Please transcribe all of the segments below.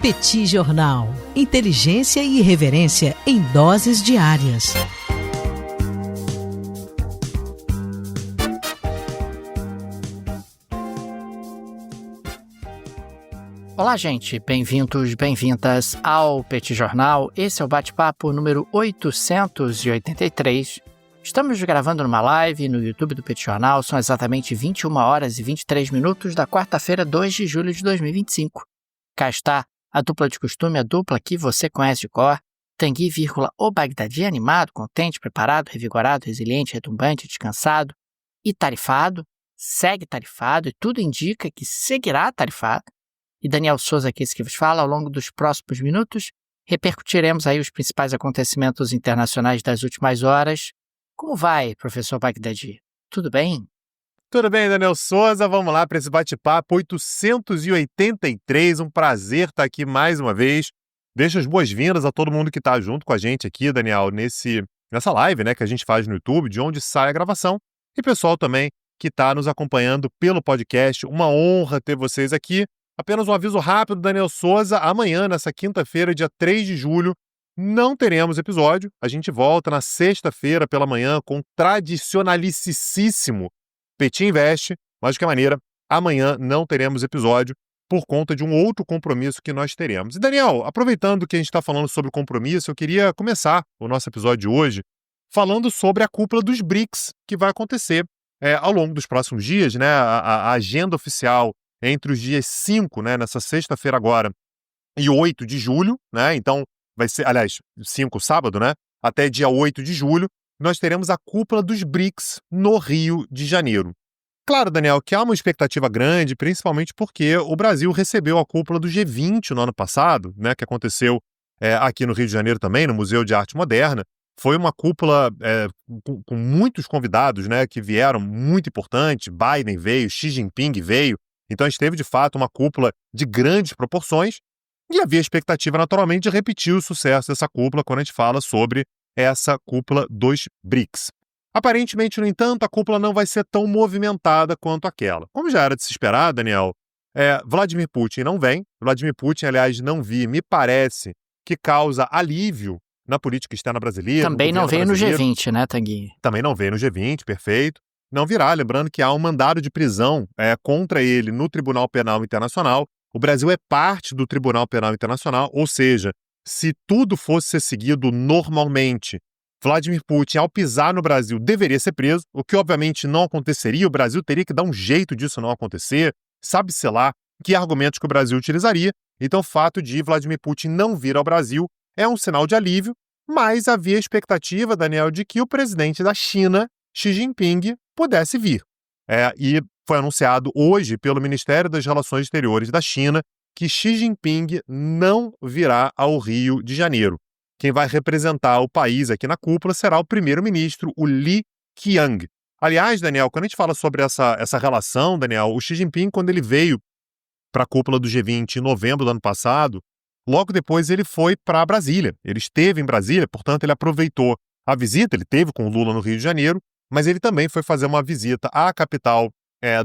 Petit Jornal. Inteligência e irreverência em doses diárias. Olá, gente. Bem-vindos, bem-vindas ao Petit Jornal. Esse é o bate-papo número 883. Estamos gravando numa live no YouTube do Petit Jornal. São exatamente 21 horas e 23 minutos da quarta-feira, 2 de julho de 2025. Cá está a dupla de costume, a dupla que você conhece de cor. Tanguy, o Bagdadi, animado, contente, preparado, revigorado, resiliente, retumbante, descansado e tarifado. Segue tarifado e tudo indica que seguirá tarifado. E Daniel Souza aqui, esse que vos fala. Ao longo dos próximos minutos, repercutiremos aí os principais acontecimentos internacionais das últimas horas. Como vai, professor Bagdadi? Tudo bem? Tudo bem, Daniel Souza? Vamos lá para esse bate-papo 883. Um prazer estar aqui mais uma vez. Deixo as boas-vindas a todo mundo que está junto com a gente aqui, Daniel, nessa live, né, que a gente faz no YouTube, de onde sai a gravação. E pessoal também que está nos acompanhando pelo podcast. Uma honra ter vocês aqui. Apenas um aviso rápido, Daniel Souza. Amanhã, nessa quinta-feira, dia 3 de julho, não teremos episódio. A gente volta na sexta-feira pela manhã com o tradicionalicíssimo Petit Invest, mas de qualquer maneira, amanhã não teremos episódio por conta de um outro compromisso que nós teremos. E Daniel, aproveitando que a gente está falando sobre compromisso, eu queria começar o nosso episódio de hoje falando sobre a cúpula dos BRICS, que vai acontecer ao longo dos próximos dias, né? A agenda oficial entre os dias 5, né, nessa sexta-feira agora, e 8 de julho, né? Então, vai ser, aliás, 5 sábado, né? Até dia 8 de julho, nós teremos a cúpula dos BRICS no Rio de Janeiro. Claro, Daniel, que há uma expectativa grande, principalmente porque o Brasil recebeu a cúpula do G20 no ano passado, né, que aconteceu aqui no Rio de Janeiro também, no Museu de Arte Moderna. Foi uma cúpula com muitos convidados, né, que vieram, muito importante. Biden veio, Xi Jinping veio. Então a gente teve, de fato, uma cúpula de grandes proporções e havia expectativa, naturalmente, de repetir o sucesso dessa cúpula quando a gente fala sobre essa cúpula dos BRICS. Aparentemente, no entanto, a cúpula não vai ser tão movimentada quanto aquela. Como já era de se esperar, Daniel, Vladimir Putin não vem. Vladimir Putin, aliás, não vi, me parece, que causa alívio na política externa brasileira. Também não veio no G20, né, Tanguy? Também não veio no G20, perfeito. Não virá, lembrando que há um mandado de prisão contra ele no Tribunal Penal Internacional. O Brasil é parte do Tribunal Penal Internacional, ou seja, se tudo fosse ser seguido normalmente, Vladimir Putin, ao pisar no Brasil, deveria ser preso, o que obviamente não aconteceria. O Brasil teria que dar um jeito disso não acontecer. Sabe-se lá que argumentos que o Brasil utilizaria. Então, o fato de Vladimir Putin não vir ao Brasil é um sinal de alívio, mas havia expectativa, Daniel, de que o presidente da China, Xi Jinping, pudesse vir. E foi anunciado hoje pelo Ministério das Relações Exteriores da China que Xi Jinping não virá ao Rio de Janeiro. Quem vai representar o país aqui na cúpula será o primeiro-ministro, o Li Qiang. Aliás, Daniel, quando a gente fala sobre essa relação, Daniel, o Xi Jinping, quando ele veio para a cúpula do G20 em novembro do ano passado, logo depois ele foi para Brasília. Ele esteve em Brasília, portanto, ele aproveitou a visita, ele teve com o Lula no Rio de Janeiro, mas ele também foi fazer uma visita à capital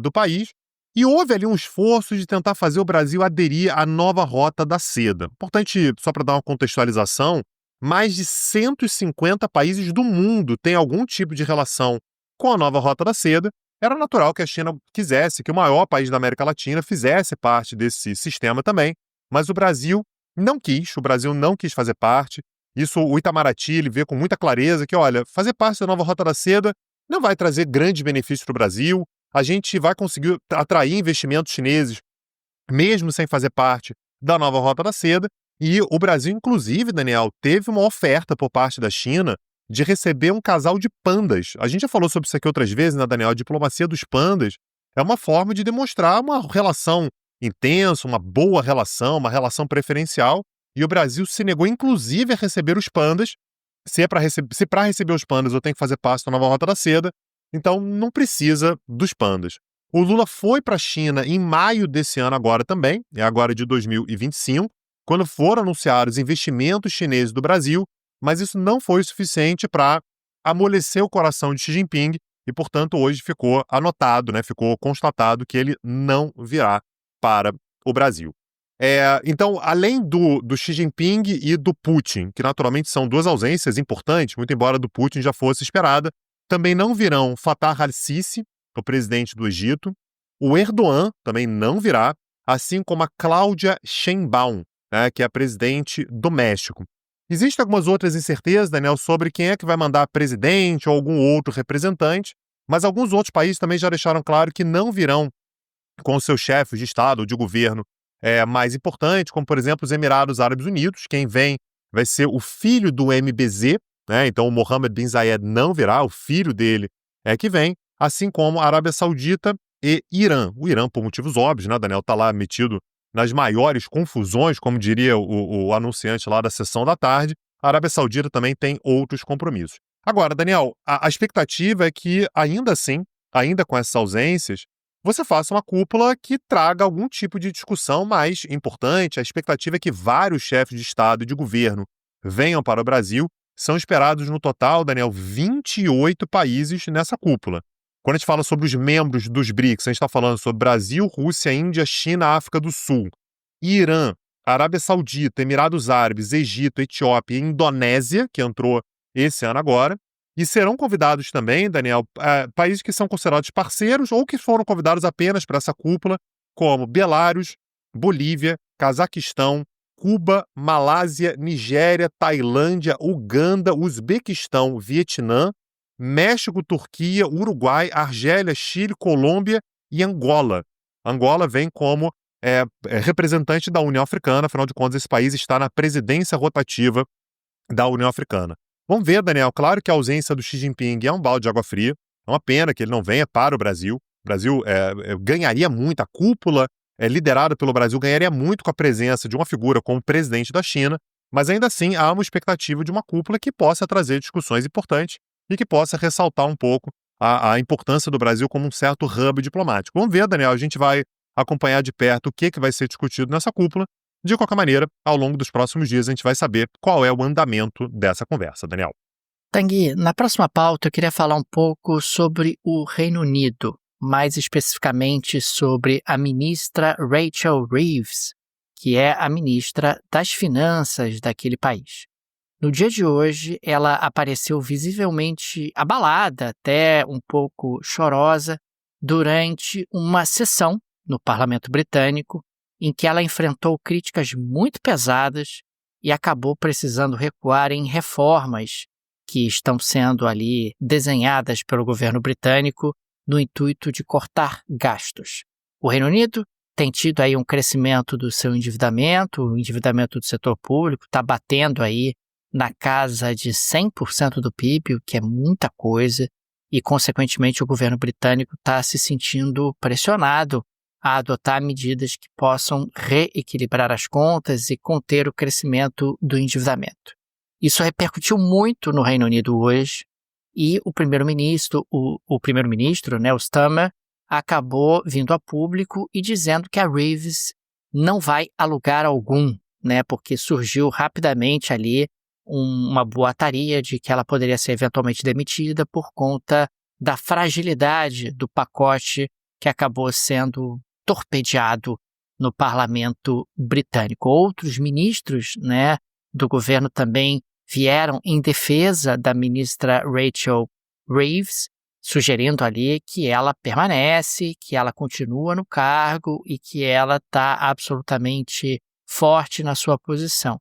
do país, e houve ali um esforço de tentar fazer o Brasil aderir à nova Rota da Seda. Importante, só para dar uma contextualização, mais de 150 países do mundo têm algum tipo de relação com a nova Rota da Seda. Era natural que a China quisesse que o maior país da América Latina fizesse parte desse sistema também, mas o Brasil não quis fazer parte. Isso o Itamaraty ele vê com muita clareza que, olha, fazer parte da nova Rota da Seda não vai trazer grandes benefícios para o Brasil. A gente vai conseguir atrair investimentos chineses, mesmo sem fazer parte da nova Rota da Seda. E o Brasil, inclusive, Daniel, teve uma oferta por parte da China de receber um casal de pandas. A gente já falou sobre isso aqui outras vezes, né, Daniel? A diplomacia dos pandas é uma forma de demonstrar uma relação intensa, uma boa relação, uma relação preferencial. E o Brasil se negou, inclusive, a receber os pandas. Se para receber os pandas eu tenho que fazer parte da nova Rota da Seda, então não precisa dos pandas. O Lula foi para a China em maio desse ano agora também, agora de 2025, quando foram anunciados investimentos chineses do Brasil, mas isso não foi o suficiente para amolecer o coração de Xi Jinping e, portanto, hoje ficou anotado, ficou constatado que ele não virá para o Brasil. Então, além do Xi Jinping e do Putin, que naturalmente são duas ausências importantes, muito embora do Putin já fosse esperada, também não virão Fattah al-Sisi, o presidente do Egito, o Erdogan também não virá, assim como a Cláudia Sheinbaum, né, que é a presidente do México. Existem algumas outras incertezas, Daniel, sobre quem é que vai mandar presidente ou algum outro representante, mas alguns outros países também já deixaram claro que não virão com seus chefes de Estado ou de governo mais importantes, como, por exemplo, os Emirados Árabes Unidos. Quem vem vai ser o filho do MBZ, né? Então o Mohammed bin Zayed não virá, o filho dele é que vem, assim como a Arábia Saudita e Irã. O Irã, por motivos óbvios, né, Daniel, está lá metido nas maiores confusões, como diria o anunciante lá da sessão da tarde. A Arábia Saudita também tem outros compromissos. Agora, Daniel, a expectativa é que, ainda assim, ainda com essas ausências, você faça uma cúpula que traga algum tipo de discussão mais importante. A expectativa é que vários chefes de Estado e de governo venham para o Brasil. São esperados no total, Daniel, 28 países nessa cúpula. Quando a gente fala sobre os membros dos BRICS, a gente está falando sobre Brasil, Rússia, Índia, China, África do Sul, Irã, Arábia Saudita, Emirados Árabes, Egito, Etiópia e Indonésia, que entrou esse ano agora. E serão convidados também, Daniel, países que são considerados parceiros ou que foram convidados apenas para essa cúpula, como Belarus, Bolívia, Cazaquistão, Cuba, Malásia, Nigéria, Tailândia, Uganda, Uzbequistão, Vietnã, México, Turquia, Uruguai, Argélia, Chile, Colômbia e Angola. Angola vem como representante da União Africana, afinal de contas, esse país está na presidência rotativa da União Africana. Vamos ver, Daniel, claro que a ausência do Xi Jinping é um balde de água fria, é uma pena que ele não venha para o Brasil. O Brasil ganharia muito, a cúpula liderada pelo Brasil ganharia muito com a presença de uma figura como o presidente da China, mas ainda assim há uma expectativa de uma cúpula que possa trazer discussões importantes e que possa ressaltar um pouco a importância do Brasil como um certo hub diplomático. Vamos ver, Daniel, a gente vai acompanhar de perto o que vai ser discutido nessa cúpula. De qualquer maneira, ao longo dos próximos dias, a gente vai saber qual é o andamento dessa conversa, Daniel. Tanguy, na próxima pauta eu queria falar um pouco sobre o Reino Unido, mais especificamente sobre a ministra Rachel Reeves, que é a ministra das Finanças daquele país. No dia de hoje, ela apareceu visivelmente abalada, até um pouco chorosa, durante uma sessão no Parlamento Britânico, em que ela enfrentou críticas muito pesadas e acabou precisando recuar em reformas que estão sendo ali desenhadas pelo governo britânico no intuito de cortar gastos. O Reino Unido tem tido aí um crescimento do seu endividamento, o endividamento do setor público está batendo aí na casa de 100% do PIB, o que é muita coisa, e consequentemente o governo britânico está se sentindo pressionado a adotar medidas que possam reequilibrar as contas e conter o crescimento do endividamento. Isso repercutiu muito no Reino Unido hoje e o primeiro-ministro, o Starmer, acabou vindo a público e dizendo que a Reeves não vai a lugar algum, né, porque surgiu rapidamente ali uma boataria de que ela poderia ser eventualmente demitida por conta da fragilidade do pacote que acabou sendo torpedeado no parlamento britânico. Outros ministros, né, do governo também vieram em defesa da ministra Rachel Reeves, sugerindo ali que ela permanece, que ela continua no cargo e que ela está absolutamente forte na sua posição.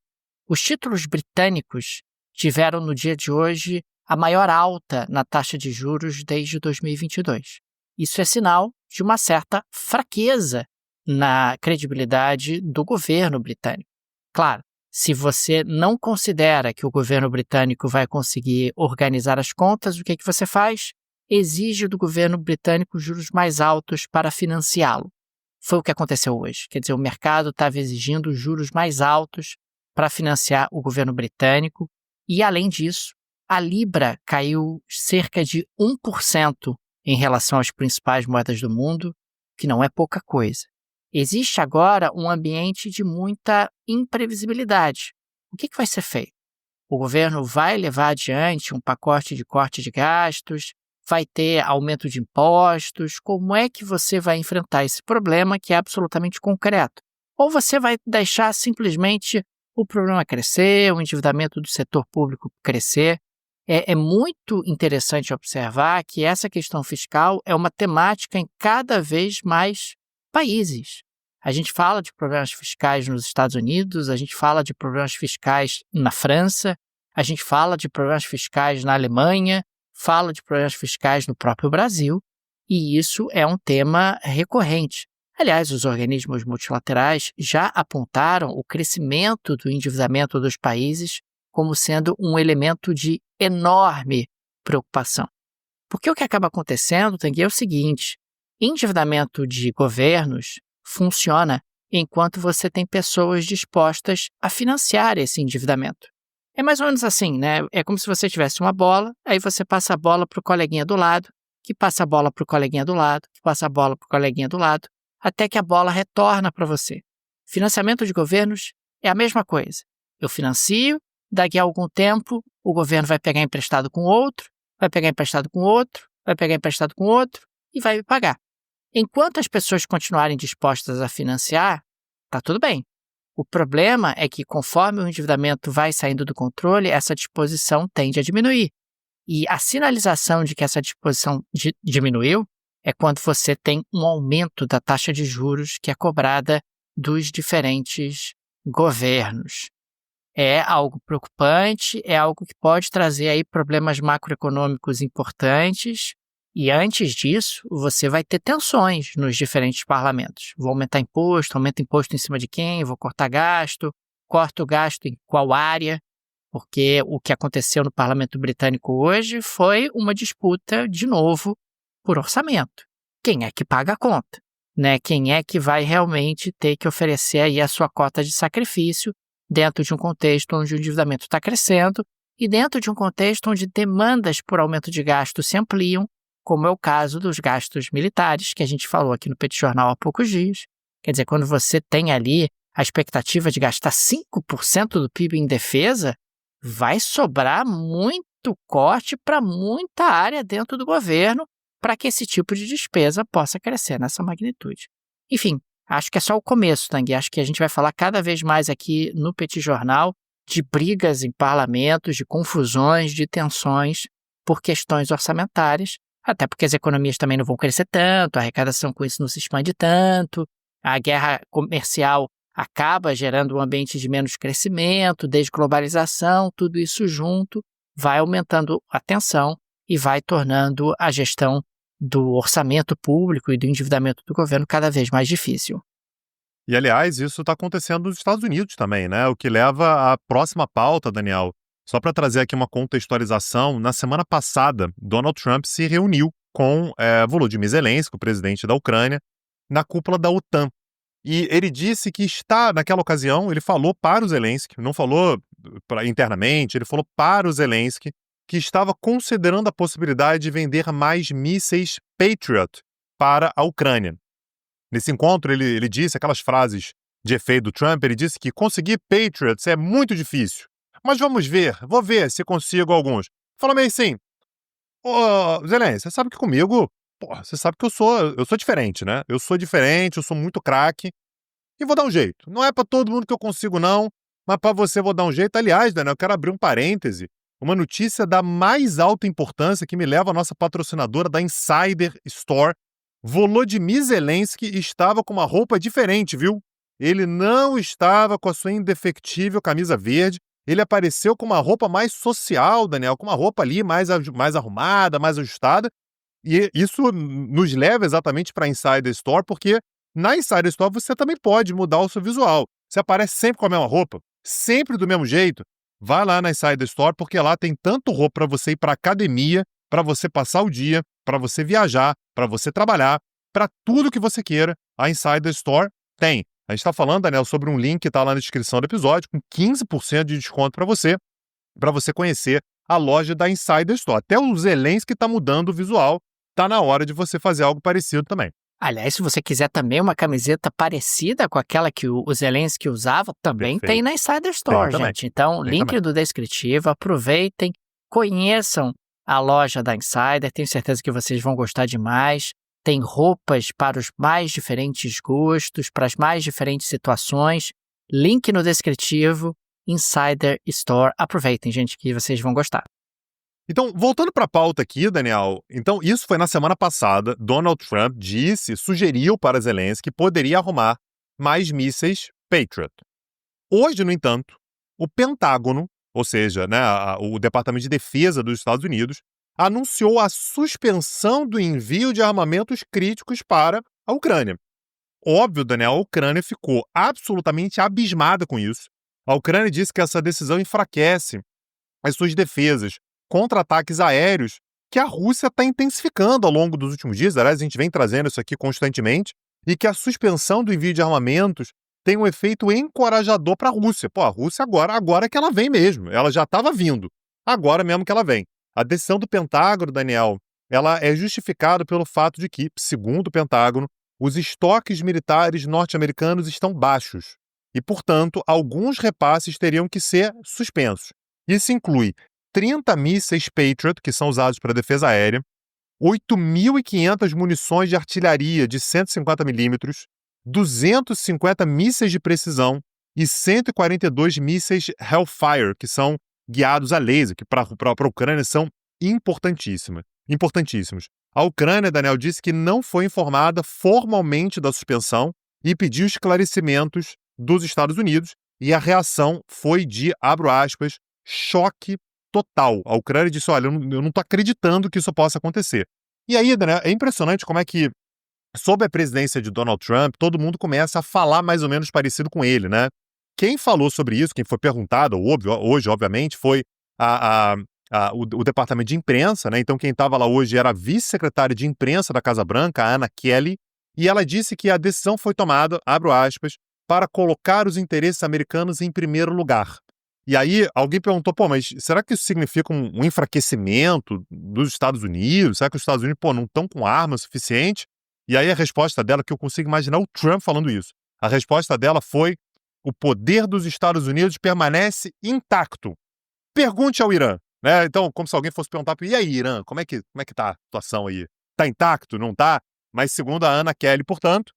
Os títulos britânicos tiveram no dia de hoje a maior alta na taxa de juros desde 2022. Isso é sinal de uma certa fraqueza na credibilidade do governo britânico. Claro, se você não considera que o governo britânico vai conseguir organizar as contas, o que você faz? Exige do governo britânico juros mais altos para financiá-lo. Foi o que aconteceu hoje. Quer dizer, o mercado estava exigindo juros mais altos para financiar o governo britânico e, além disso, a Libra caiu cerca de 1% em relação às principais moedas do mundo, que não é pouca coisa. Existe agora um ambiente de muita imprevisibilidade. O que vai ser feito? O governo vai levar adiante um pacote de corte de gastos? Vai ter aumento de impostos? Como é que você vai enfrentar esse problema que é absolutamente concreto? ou você vai deixar simplesmente o problema crescer, o endividamento do setor público crescer. É muito interessante observar que essa questão fiscal é uma temática em cada vez mais países. A gente fala de problemas fiscais nos Estados Unidos, a gente fala de problemas fiscais na França, a gente fala de problemas fiscais na Alemanha, fala de problemas fiscais no próprio Brasil, e isso é um tema recorrente. Aliás, os organismos multilaterais já apontaram o crescimento do endividamento dos países como sendo um elemento de enorme preocupação. Porque o que acaba acontecendo, Tanguy, é o seguinte: endividamento de governos funciona enquanto você tem pessoas dispostas a financiar esse endividamento. É mais ou menos assim, né? É como se você tivesse uma bola, aí você passa a bola para o coleguinha do lado, que passa a bola para o coleguinha do lado, que passa a bola para o coleguinha do lado, até que a bola retorna para você. Financiamento de governos é a mesma coisa. Eu financio, daqui a algum tempo o governo vai pegar emprestado com outro, vai pegar emprestado com outro, vai pegar emprestado com outro e vai me pagar. Enquanto as pessoas continuarem dispostas a financiar, tá tudo bem. O problema é que conforme o endividamento vai saindo do controle, essa disposição tende a diminuir. E a sinalização de que essa disposição diminuiu é quando você tem um aumento da taxa de juros que é cobrada dos diferentes governos. É algo preocupante, é algo que pode trazer aí problemas macroeconômicos importantes. E antes disso, você vai ter tensões nos diferentes parlamentos. Vou aumentar imposto, aumenta imposto em cima de quem? Vou cortar gasto, corto o gasto em qual área? Porque o que aconteceu no parlamento britânico hoje foi uma disputa, de novo, por orçamento. Quem é que paga a conta? Né? Quem é que vai realmente ter que oferecer aí a sua cota de sacrifício dentro de um contexto onde o endividamento está crescendo e dentro de um contexto onde demandas por aumento de gasto se ampliam, como é o caso dos gastos militares, que a gente falou aqui no Petit Jornal há poucos dias. Quer dizer, quando você tem ali a expectativa de gastar 5% do PIB em defesa, vai sobrar muito corte para muita área dentro do governo para que esse tipo de despesa possa crescer nessa magnitude. Enfim, acho que é só o começo, Tanguy. Acho que a gente vai falar cada vez mais aqui no Petit Jornal de brigas em parlamentos, de confusões, de tensões por questões orçamentárias, até porque as economias também não vão crescer tanto, a arrecadação com isso não se expande tanto, a guerra comercial acaba gerando um ambiente de menos crescimento, desglobalização, tudo isso junto vai aumentando a tensão e vai tornando a gestão do orçamento público e do endividamento do governo cada vez mais difícil. E, aliás, isso está acontecendo nos Estados Unidos também, né? O que leva à próxima pauta, Daniel. Só para trazer aqui uma contextualização, na semana passada, Donald Trump se reuniu com Volodymyr Zelensky, o presidente da Ucrânia, na cúpula da OTAN. E ele disse que naquela ocasião, ele falou para o Zelensky, não falou internamente, ele falou para o Zelensky que estava considerando a possibilidade de vender mais mísseis Patriot para a Ucrânia. Nesse encontro, ele disse aquelas frases de efeito do Trump, ele disse que conseguir Patriots é muito difícil. Mas vamos ver, vou ver se consigo alguns. Falou meio assim, Zelensky, você sabe que comigo, você sabe que eu sou diferente, né? Eu sou diferente, eu sou muito craque e vou dar um jeito. Não é pra todo mundo que eu consigo não, mas pra você vou dar um jeito. Aliás, Daniel, eu quero abrir um parêntese, uma notícia da mais alta importância que me leva à nossa patrocinadora da Insider Store. Volodymyr Zelensky estava com uma roupa diferente, viu? Ele não estava com a sua indefectível camisa verde, ele apareceu com uma roupa mais social, Daniel, com uma roupa ali mais arrumada, mais ajustada, e isso nos leva exatamente para a Insider Store, porque na Insider Store você também pode mudar o seu visual. Você aparece sempre com a mesma roupa, sempre do mesmo jeito. Vai lá na Insider Store, porque lá tem tanto roupa para você ir para academia, para você passar o dia, para você viajar, para você trabalhar, para tudo que você queira. A Insider Store tem. A gente está falando, Daniel, sobre um link que está lá na descrição do episódio, com 15% de desconto para você conhecer a loja da Insider Store. Até o Zelensky está mudando o visual, está na hora de você fazer algo parecido também. Aliás, se você quiser também uma camiseta parecida com aquela que o Zelensky usava, também tem na Insider Store, gente. Então, link do descritivo, aproveitem, conheçam a loja da Insider, tenho certeza que vocês vão gostar demais. tem roupas para os mais diferentes gostos, para as mais diferentes situações. Link no descritivo, Insider Store. Aproveitem, gente, que vocês vão gostar. Então, voltando para a pauta aqui, Daniel, então isso foi na semana passada, Donald Trump sugeriu para Zelensky que poderia arrumar mais mísseis Patriot. Hoje, no entanto, o Pentágono, ou seja, né, o Departamento de Defesa dos Estados Unidos, anunciou a suspensão do envio de armamentos críticos para a Ucrânia. Óbvio, Daniel, a Ucrânia ficou absolutamente abismada com isso. A Ucrânia disse que essa decisão enfraquece as suas defesas contra ataques aéreos que a Rússia está intensificando ao longo dos últimos dias. Aliás, a gente vem trazendo isso aqui constantemente, e que a suspensão do envio de armamentos tem um efeito encorajador para a Rússia. Pô, a Rússia agora é que ela vem mesmo. Ela já estava vindo. Agora mesmo que ela vem. A decisão do Pentágono, Daniel, ela é justificada pelo fato de que, segundo o Pentágono, os estoques militares norte-americanos estão baixos e, portanto, alguns repasses teriam que ser suspensos. Isso inclui 30 mísseis Patriot, que são usados para defesa aérea, 8.500 munições de artilharia de 150 milímetros, 250 mísseis de precisão e 142 mísseis Hellfire, que são guiados a laser, que para a Ucrânia são importantíssimos. A Ucrânia, Daniel, disse que não foi informada formalmente da suspensão e pediu esclarecimentos dos Estados Unidos, e a reação foi de, abro aspas, choque total. A Ucrânia disse, olha, eu não estou acreditando que isso possa acontecer. E aí, Daniel, é impressionante como é que, sob a presidência de Donald Trump, todo mundo começa a falar mais ou menos parecido com ele, né? Quem falou sobre isso, quem foi perguntado, hoje, obviamente, foi o departamento de imprensa, né? Então, quem estava lá hoje era a vice-secretária de imprensa da Casa Branca, a Anna Kelly, e ela disse que a decisão foi tomada, abro aspas, para colocar os interesses americanos em primeiro lugar. E aí, alguém perguntou, pô, mas será que isso significa um enfraquecimento dos Estados Unidos? Será que os Estados Unidos, não estão com arma suficiente? E aí a resposta dela, que eu consigo imaginar o Trump falando isso, a resposta dela foi: o poder dos Estados Unidos permanece intacto. Pergunte ao Irã, né? Então, como se alguém fosse perguntar, e aí, Irã, como é que tá a situação aí? Tá intacto? Não tá? Mas segundo a Anna Kelly, portanto,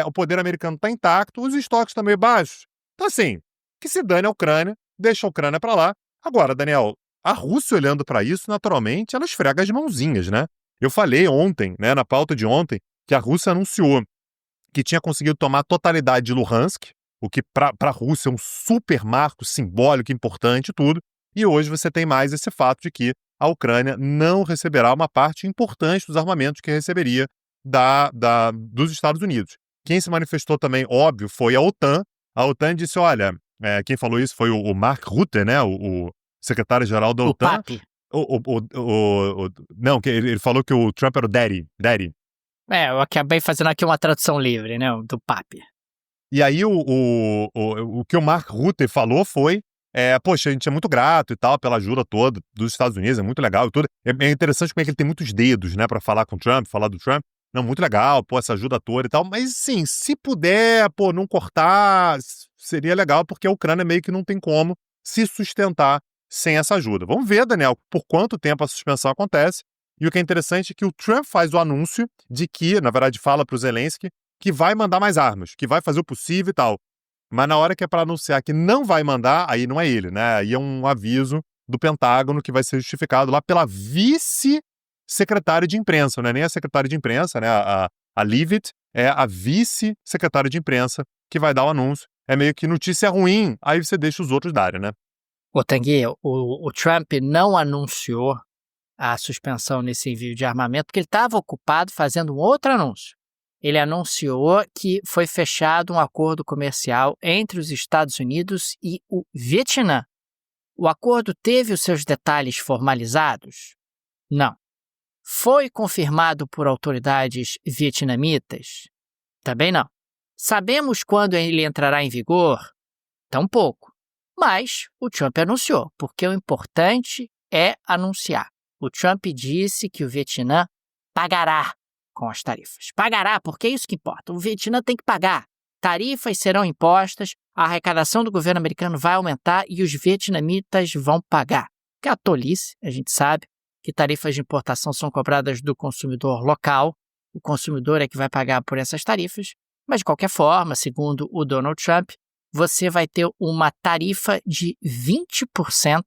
o poder americano tá intacto, os estoques estão meio baixos. Então, assim, que se dane a Ucrânia, deixa a Ucrânia para lá. Agora, Daniel, a Rússia olhando para isso, naturalmente, ela esfrega as mãozinhas, né? Eu falei ontem, né, na pauta de ontem, que a Rússia anunciou que tinha conseguido tomar a totalidade de Luhansk, o que para a Rússia é um super marco simbólico importante e tudo. E hoje você tem mais esse fato de que a Ucrânia não receberá uma parte importante dos armamentos que receberia dos Estados Unidos. Quem se manifestou também, óbvio, foi a OTAN. A OTAN disse, olha, quem falou isso foi o Mark Rutte, né, o secretário-geral da OTAN. Papi. Não, ele falou que o Trump era o Daddy. Eu acabei fazendo aqui uma tradução livre, né, do Papi. E aí o que o Mark Rutte falou foi, poxa, a gente é muito grato e tal pela ajuda toda dos Estados Unidos, é muito legal e tudo. É interessante como é que ele tem muitos dedos, né, pra falar com o Trump, falar do Trump. Não, muito legal, essa ajuda toda e tal. Mas, sim, se puder, não cortar, seria legal, porque a Ucrânia meio que não tem como se sustentar sem essa ajuda. Vamos ver, Daniel, por quanto tempo a suspensão acontece. E o que é interessante é que o Trump faz o anúncio de que, na verdade, fala para o Zelensky que vai mandar mais armas, que vai fazer o possível e tal. Mas na hora que é para anunciar que não vai mandar, aí não é ele, né? Aí é um aviso do Pentágono que vai ser justificado lá pela vice-secretária de imprensa, não é nem a secretária de imprensa, né? A Leavitt é a vice-secretária de imprensa que vai dar o anúncio. É meio que notícia ruim, aí você deixa os outros darem, né? Ô, Tanguy, o Trump não anunciou a suspensão nesse envio de armamento porque ele estava ocupado fazendo um outro anúncio. Ele anunciou que foi fechado um acordo comercial entre os Estados Unidos e o Vietnã. O acordo teve os seus detalhes formalizados? Não. Foi confirmado por autoridades vietnamitas? Também não. Sabemos quando ele entrará em vigor? Tampouco. Mas o Trump anunciou, porque o importante é anunciar. O Trump disse que o Vietnã pagará com as tarifas. Pagará, porque é isso que importa. O Vietnã tem que pagar. Tarifas serão impostas, a arrecadação do governo americano vai aumentar e os vietnamitas vão pagar. Que é a tolice, a gente sabe que tarifas de importação são cobradas do consumidor local o consumidor é que vai pagar por essas tarifas, mas de qualquer forma, segundo o Donald Trump, você vai ter uma tarifa de 20%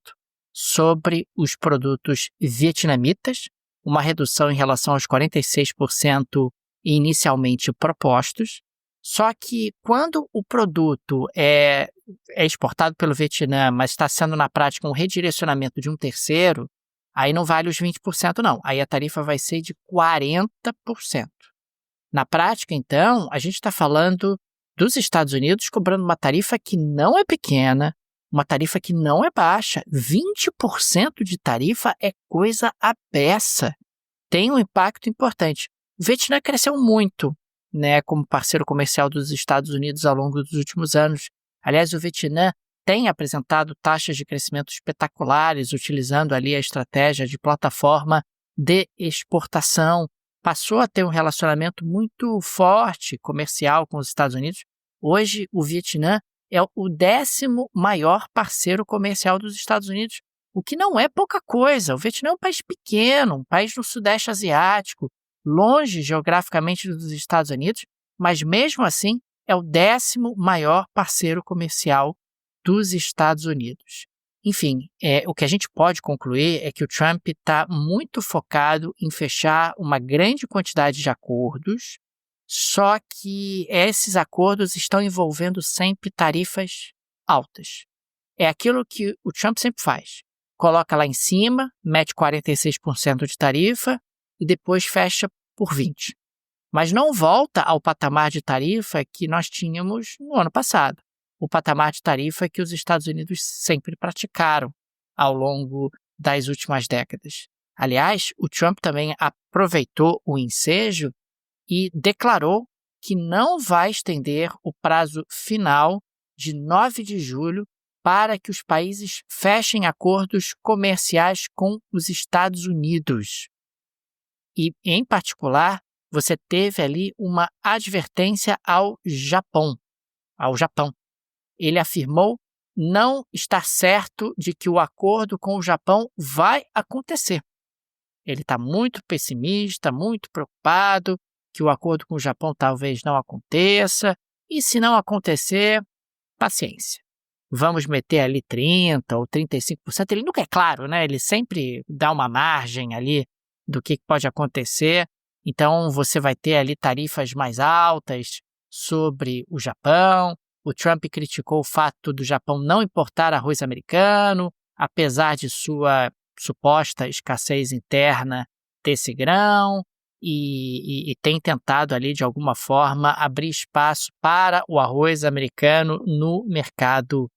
sobre os produtos vietnamitas, uma redução em relação aos 46% inicialmente propostos. Só que quando o produto é exportado pelo Vietnã, mas está sendo na prática um redirecionamento de um terceiro, aí não vale os 20% não, aí a tarifa vai ser de 40%. Na prática, então, a gente está falando dos Estados Unidos cobrando uma tarifa que não é pequena, uma tarifa que não é baixa. 20% de tarifa é coisa à beça. Tem um impacto importante. O Vietnã cresceu muito, né, como parceiro comercial dos Estados Unidos ao longo dos últimos anos. Aliás, o Vietnã tem apresentado taxas de crescimento espetaculares, utilizando ali a estratégia de plataforma de exportação. Passou a ter um relacionamento muito forte comercial com os Estados Unidos. Hoje, o Vietnã é o 10º maior parceiro comercial dos Estados Unidos, o que não é pouca coisa. O Vietnã é um país pequeno, um país no Sudeste Asiático, longe geograficamente dos Estados Unidos, mas mesmo assim é o 10º maior parceiro comercial dos Estados Unidos. Enfim, o que a gente pode concluir é que o Trump está muito focado em fechar uma grande quantidade de acordos, só que esses acordos estão envolvendo sempre tarifas altas. É aquilo que o Trump sempre faz. Coloca lá em cima, mete 46% de tarifa e depois fecha por 20%. Mas não volta ao patamar de tarifa que nós tínhamos no ano passado. O patamar de tarifa que os Estados Unidos sempre praticaram ao longo das últimas décadas. Aliás, o Trump também aproveitou o ensejo e declarou que não vai estender o prazo final de 9 de julho para que os países fechem acordos comerciais com os Estados Unidos. E, em particular, você teve ali uma advertência ao Japão. Ele afirmou não estar certo de que o acordo com o Japão vai acontecer. Ele está muito pessimista, muito preocupado que o acordo com o Japão talvez não aconteça, e se não acontecer, paciência. Vamos meter ali 30% ou 35%, ele nunca é claro, né? Ele sempre dá uma margem ali do que pode acontecer, então você vai ter ali tarifas mais altas sobre o Japão. O Trump criticou o fato do Japão não importar arroz americano, apesar de sua suposta escassez interna desse grão, e tem tentado ali, de alguma forma, abrir espaço para o arroz americano no mercado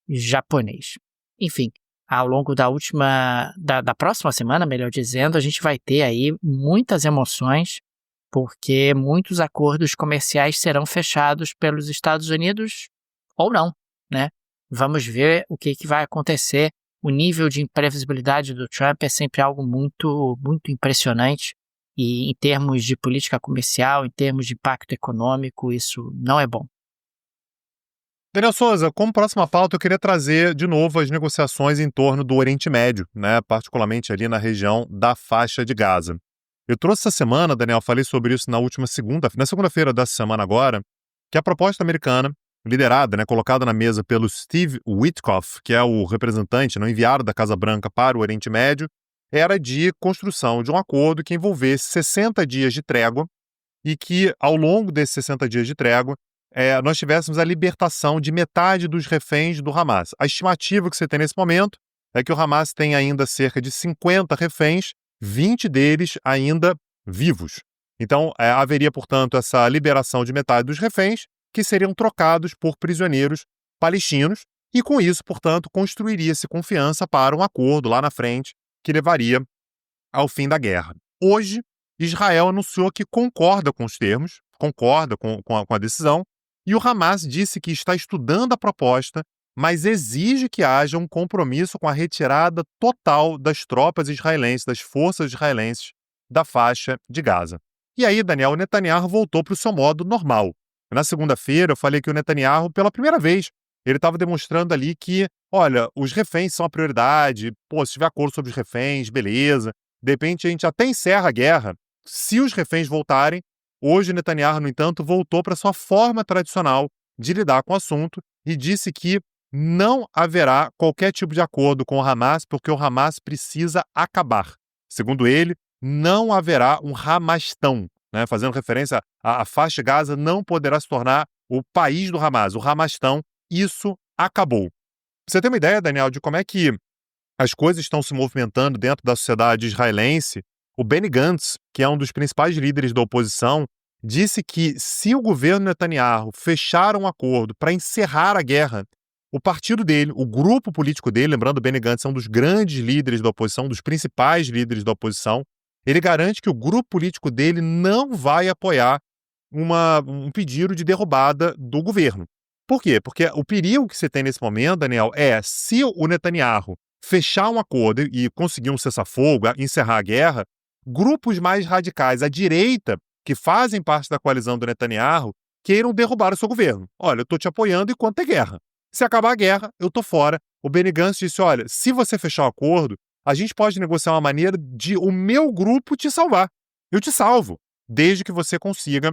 japonês. Enfim, ao longo da próxima semana, melhor dizendo, a gente vai ter aí muitas emoções, porque muitos acordos comerciais serão fechados pelos Estados Unidos ou não, né? Vamos ver o que vai acontecer. O nível de imprevisibilidade do Trump é sempre algo muito, muito impressionante, e em termos de política comercial, em termos de impacto econômico, isso não é bom. Daniel Souza, como próxima pauta, eu queria trazer de novo as negociações em torno do Oriente Médio, né, particularmente ali na região da faixa de Gaza. Eu trouxe essa semana, Daniel, falei sobre isso na segunda-feira dessa semana agora, que a proposta americana, liderada, né, colocada na mesa pelo Steve Witkoff, que é o representante, o enviado da Casa Branca para o Oriente Médio, era de construção de um acordo que envolvesse 60 dias de trégua e que, ao longo desses 60 dias de trégua, nós tivéssemos a libertação de metade dos reféns do Hamas. A estimativa que você tem nesse momento é que o Hamas tem ainda cerca de 50 reféns, 20 deles ainda vivos. Então, haveria, portanto, essa liberação de metade dos reféns, que seriam trocados por prisioneiros palestinos, e com isso, portanto, construiria-se confiança para um acordo lá na frente que levaria ao fim da guerra. Hoje, Israel anunciou que concorda com os termos, concorda com a decisão, e o Hamas disse que está estudando a proposta, mas exige que haja um compromisso com a retirada total das tropas israelenses, das forças israelenses da faixa de Gaza. E aí, Daniel, o Netanyahu voltou para o seu modo normal. Na segunda-feira, eu falei que o Netanyahu, pela primeira vez, ele estava demonstrando ali que, olha, os reféns são a prioridade, se tiver acordo sobre os reféns, beleza, de repente a gente até encerra a guerra, se os reféns voltarem, hoje Netanyahu, no entanto, voltou para sua forma tradicional de lidar com o assunto e disse que não haverá qualquer tipo de acordo com o Hamas, porque o Hamas precisa acabar. Segundo ele, não haverá um Hamastão, né? Fazendo referência à faixa de Gaza, não poderá se tornar o país do Hamas, o Hamastão. Isso acabou. Você tem uma ideia, Daniel, de como é que as coisas estão se movimentando dentro da sociedade israelense? O Benny Gantz, que é um dos principais líderes da oposição, disse que se o governo Netanyahu fechar um acordo para encerrar a guerra, o partido dele, o grupo político dele, lembrando, o Benny Gantz é um dos grandes líderes da oposição, um dos principais líderes da oposição, ele garante que o grupo político dele não vai apoiar um pedido de derrubada do governo. Por quê? Porque o perigo que você tem nesse momento, Daniel, é se o Netanyahu fechar um acordo e conseguir um cessar-fogo, encerrar a guerra, grupos mais radicais à direita, que fazem parte da coalizão do Netanyahu, queiram derrubar o seu governo. Olha, eu estou te apoiando enquanto é guerra. Se acabar a guerra, eu estou fora. O Benny Gantz disse, olha, se você fechar o acordo, a gente pode negociar uma maneira de o meu grupo te salvar. Eu te salvo, desde que você consiga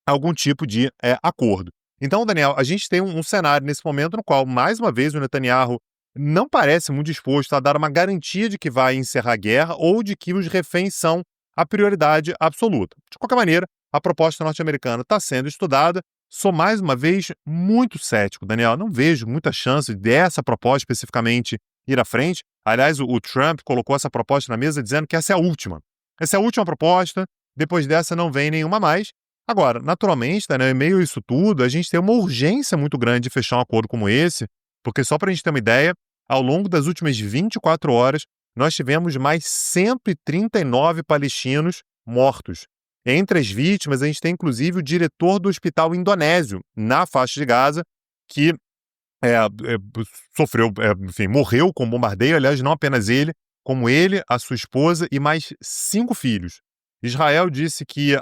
algum tipo de acordo. Então, Daniel, a gente tem um cenário nesse momento no qual, mais uma vez, o Netanyahu não parece muito disposto a dar uma garantia de que vai encerrar a guerra ou de que os reféns são a prioridade absoluta. De qualquer maneira, a proposta norte-americana está sendo estudada. Sou, mais uma vez, muito cético, Daniel. Não vejo muita chance dessa proposta especificamente ir à frente. Aliás, o Trump colocou essa proposta na mesa dizendo que essa é a última. Essa é a última proposta, depois dessa não vem nenhuma mais. Agora, naturalmente, Daniel, em meio a isso tudo, a gente tem uma urgência muito grande de fechar um acordo como esse, porque só para a gente ter uma ideia, ao longo das últimas 24 horas, nós tivemos mais 139 palestinos mortos. Entre as vítimas, a gente tem inclusive o diretor do hospital indonésio, na faixa de Gaza, que sofreu, enfim, morreu com bombardeio. Aliás, não apenas ele, como ele, a sua esposa e mais 5 filhos. Israel disse que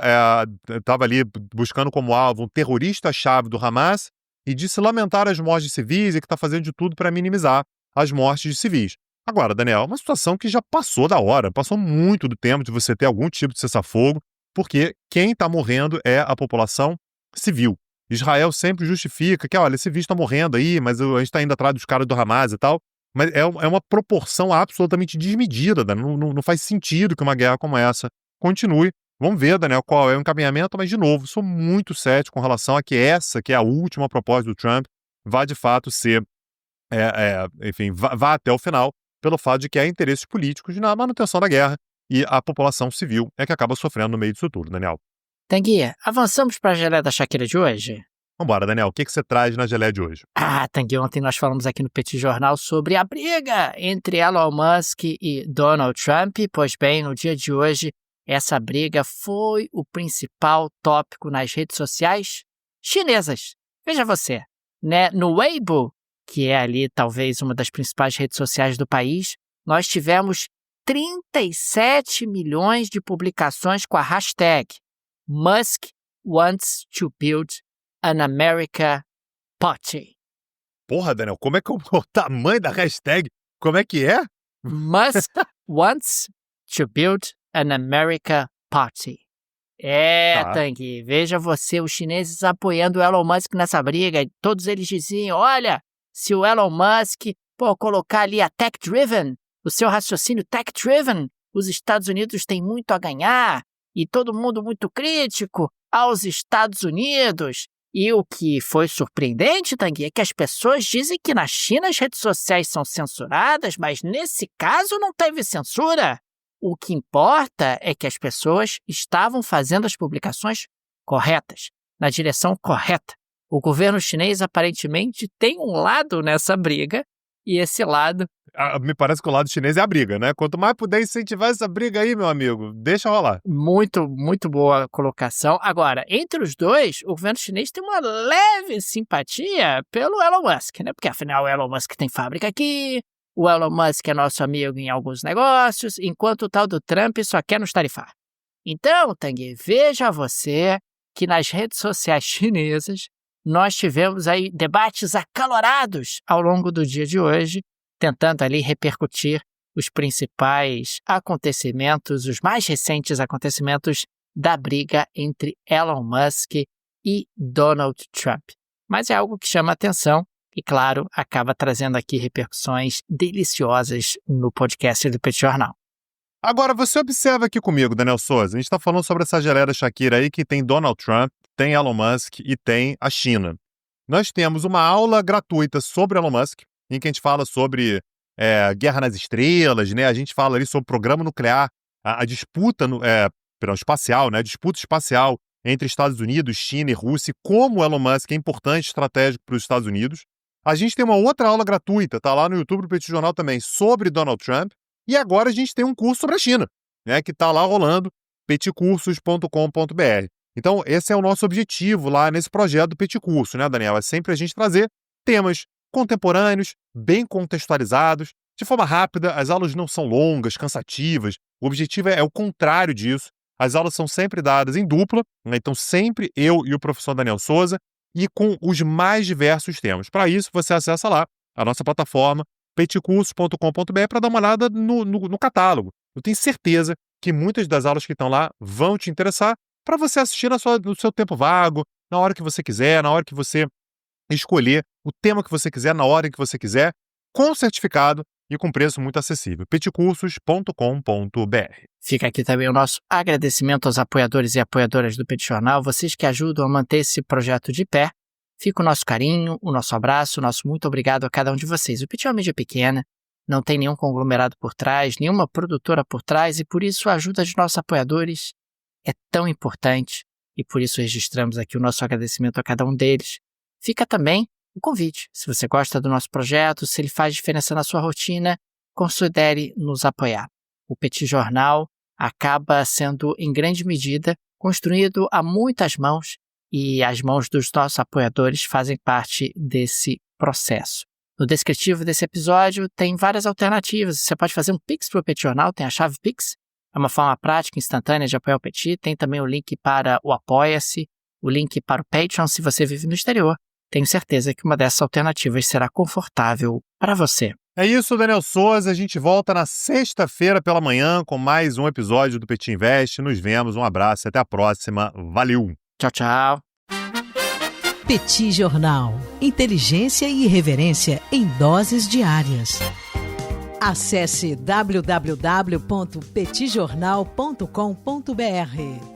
estava ali buscando como alvo um terrorista-chave do Hamas e disse lamentar as mortes de civis e que está fazendo de tudo para minimizar as mortes de civis. Agora, Daniel, é uma situação que já passou da hora, passou muito do tempo de você ter algum tipo de cessar-fogo, porque quem está morrendo é a população civil. Israel sempre justifica que, olha, civis estão morrendo aí, mas a gente está indo atrás dos caras do Hamas e tal, mas é uma proporção absolutamente desmedida, Daniel. Não faz sentido que uma guerra como essa continue. Vamos ver, Daniel, qual é o encaminhamento, mas, de novo, sou muito cético com relação a que essa, que é a última proposta do Trump, vá de fato ser, enfim, vá até o final, pelo fato de que há interesses políticos na manutenção da guerra e a população civil é que acaba sofrendo no meio disso tudo, Daniel. Tanguy, avançamos para a geleia da Shakira de hoje? Vambora, Daniel, o que você traz na geleia de hoje? Tanguy, ontem nós falamos aqui no Petit Jornal sobre a briga entre Elon Musk e Donald Trump. Pois bem, no dia de hoje, essa briga foi o principal tópico nas redes sociais chinesas. Veja você, né? No Weibo, que é ali talvez uma das principais redes sociais do país, nós tivemos 37 milhões de publicações com a hashtag Musk wants to build an America Party. Porra, Daniel, como é que é o tamanho da hashtag? Como é que é? Musk wants to build an America Party. Tá. Tanguy, veja você, os chineses apoiando o Elon Musk nessa briga. Todos eles diziam, olha, se o Elon Musk colocar ali a tech-driven, o seu raciocínio tech-driven, os Estados Unidos têm muito a ganhar e todo mundo muito crítico aos Estados Unidos. E o que foi surpreendente, Tanguy, é que as pessoas dizem que na China as redes sociais são censuradas, mas nesse caso não teve censura. O que importa é que as pessoas estavam fazendo as publicações corretas, na direção correta. O governo chinês aparentemente tem um lado nessa briga, e esse lado... Me parece que o lado chinês é a briga, né? Quanto mais puder incentivar essa briga aí, meu amigo, deixa rolar. Muito, muito boa colocação. Agora, entre os dois, o governo chinês tem uma leve simpatia pelo Elon Musk, né? Porque afinal o Elon Musk tem fábrica aqui, o Elon Musk é nosso amigo em alguns negócios, enquanto o tal do Trump só quer nos tarifar. Então, Tanguy, veja você que nas redes sociais chinesas nós tivemos aí debates acalorados ao longo do dia de hoje, tentando ali repercutir os principais acontecimentos, os mais recentes acontecimentos da briga entre Elon Musk e Donald Trump. Mas é algo que chama atenção e, claro, acaba trazendo aqui repercussões deliciosas no podcast do Petit Jornal. Agora, você observa aqui comigo, Daniel Souza, a gente está falando sobre essa geleira Shakira aí que tem Donald Trump, tem Elon Musk e tem a China. Nós temos uma aula gratuita sobre Elon Musk, em que a gente fala sobre guerra nas estrelas, né? A gente fala ali sobre o programa nuclear, a disputa espacial, né? A disputa espacial entre Estados Unidos, China e Rússia, e como o Elon Musk é importante, estratégico para os Estados Unidos. A gente tem uma outra aula gratuita, tá lá no YouTube do Petit Jornal também, sobre Donald Trump. E agora a gente tem um curso sobre a China, né? Que tá lá rolando, petcursos.com.br. Então, esse é o nosso objetivo lá nesse projeto do Petit Curso, né, Daniel? É sempre a gente trazer temas contemporâneos, bem contextualizados, de forma rápida. As aulas não são longas, cansativas. O objetivo é o contrário disso. As aulas são sempre dadas em dupla, né? Então sempre eu e o professor Daniel Souza, e com os mais diversos temas. Para isso, você acessa lá a nossa plataforma, petcursos.com.br, para dar uma olhada no catálogo. Eu tenho certeza que muitas das aulas que estão lá vão te interessar, para você assistir no seu tempo vago, na hora que você quiser, na hora que você escolher o tema que você quiser, na hora que você quiser, com certificado e com preço muito acessível. petcursos.com.br. Fica aqui também o nosso agradecimento aos apoiadores e apoiadoras do Petit Jornal, vocês que ajudam a manter esse projeto de pé. Fica o nosso carinho, o nosso abraço, o nosso muito obrigado a cada um de vocês. O Petit é uma mídia pequena, não tem nenhum conglomerado por trás, nenhuma produtora por trás, e por isso a ajuda dos nossos apoiadores é tão importante, e por isso registramos aqui o nosso agradecimento a cada um deles. Fica também o convite. Se você gosta do nosso projeto, se ele faz diferença na sua rotina, considere nos apoiar. O Petit Jornal acaba sendo, em grande medida, construído a muitas mãos, e as mãos dos nossos apoiadores fazem parte desse processo. No descritivo desse episódio tem várias alternativas. Você pode fazer um Pix para o Petit Jornal, tem a chave Pix. É uma forma prática, instantânea de apoiar o Petit. Tem também o link para o Apoia-se, o link para o Patreon se você vive no exterior. Tenho certeza que uma dessas alternativas será confortável para você. É isso, Daniel Souza. A gente volta na sexta-feira pela manhã com mais um episódio do Petit Invest. Nos vemos, um abraço e até a próxima. Valeu! Tchau, tchau. Petit Jornal. Inteligência e irreverência em doses diárias. Acesse www.petitjornal.com.br.